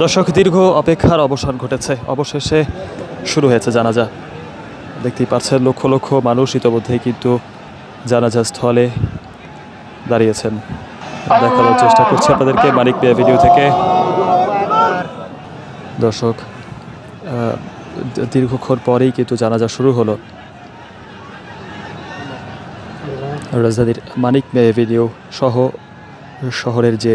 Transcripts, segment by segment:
দর্শক, দীর্ঘ অপেক্ষার অবসান ঘটেছে, অবশেষে শুরু হয়েছে জানাজা। দেখতেই পাচ্ছেন লক্ষ লক্ষ মানুষ ইতোমধ্যেই কিন্তু জানাজা স্থলে দাঁড়িয়েছেন। দেখানোর চেষ্টা করছি আপনাদেরকে মানিক মিয়া ভিডিও থেকে। দর্শক, দীর্ঘক্ষণ পরেই কিন্তু জানাজা শুরু হলো। রাজধানীর মানিক মিয়া ভিডিও সহ শহরের যে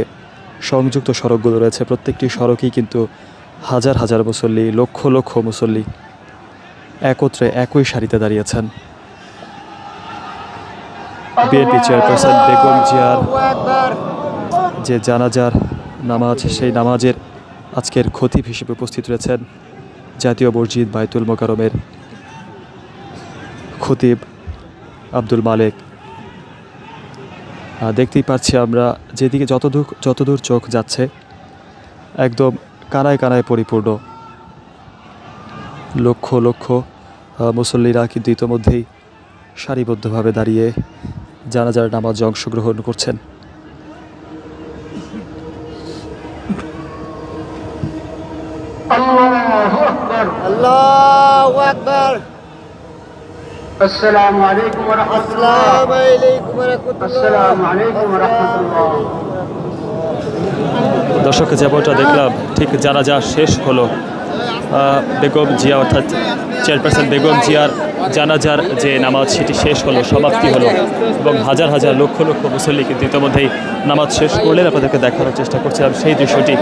সংযুক্ত সড়কগুলো রয়েছে প্রত্যেকটি সড়কেই কিন্তু হাজার হাজার মুসল্লি, লক্ষ লক্ষ মুসল্লি একত্রে একই সারিতে দাঁড়িয়েছেন। বিএনপি চেয়ারপারসন বেগম জিয়ার যে জানাজার নামাজ, সেই নামাজের আজকের খতিব হিসেবে উপস্থিত রয়েছেন জাতীয় মসজিদ বাইতুল মোকাররমের খতিব আব্দুল মালেক। দেখতেই পাচ্ছি আমরা যেদিকে যতদূর চোখ যাচ্ছে একদম কানায় কানায় পরিপূর্ণ। লক্ষ লক্ষ মুসল্লিরা কিন্তু ইতোমধ্যেই সারিবদ্ধভাবে দাঁড়িয়ে জানাজার নামাজে অংশগ্রহণ করছেন। আল্লাহু আকবার। আসসালামু আলাইকুম ওয়া রাহমাতুল্লাহ। আসসালামু আলাইকুম ওয়া রাহমাতুল্লাহ। দর্শক, যেমনটা দেখলাম ঠিক জানাজা শেষ হলো। বেগম জিয়া অর্থাৎ চেয়ারপারসন বেগম জিয়ার জানাজার যে নামাজ সেটি শেষ হলো, সমাপ্তি হলো এবং হাজার হাজার লক্ষ লক্ষ মুসল্লি কিন্তু ইতিমধ্যেই নামাজ শেষ করলেন। আপনাদেরকে দেখানোর চেষ্টা করছিলাম সেই দৃশ্যটি,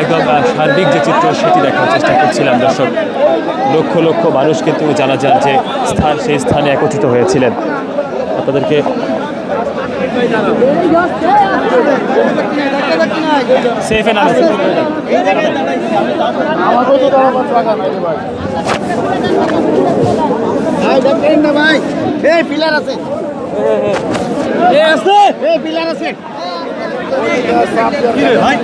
একদম সার্বিক যে চিত্র সেটি দেখানোর চেষ্টা করছিলাম। দর্শক, লক্ষ লক্ষ মানুষ কিন্তু জানাজার যে স্থান সেই স্থানে একত্রিত হয়েছিলেন। আপনাদেরকে সেফে না ভাই, এই পিলার আছে, পিলার আছে ভাই।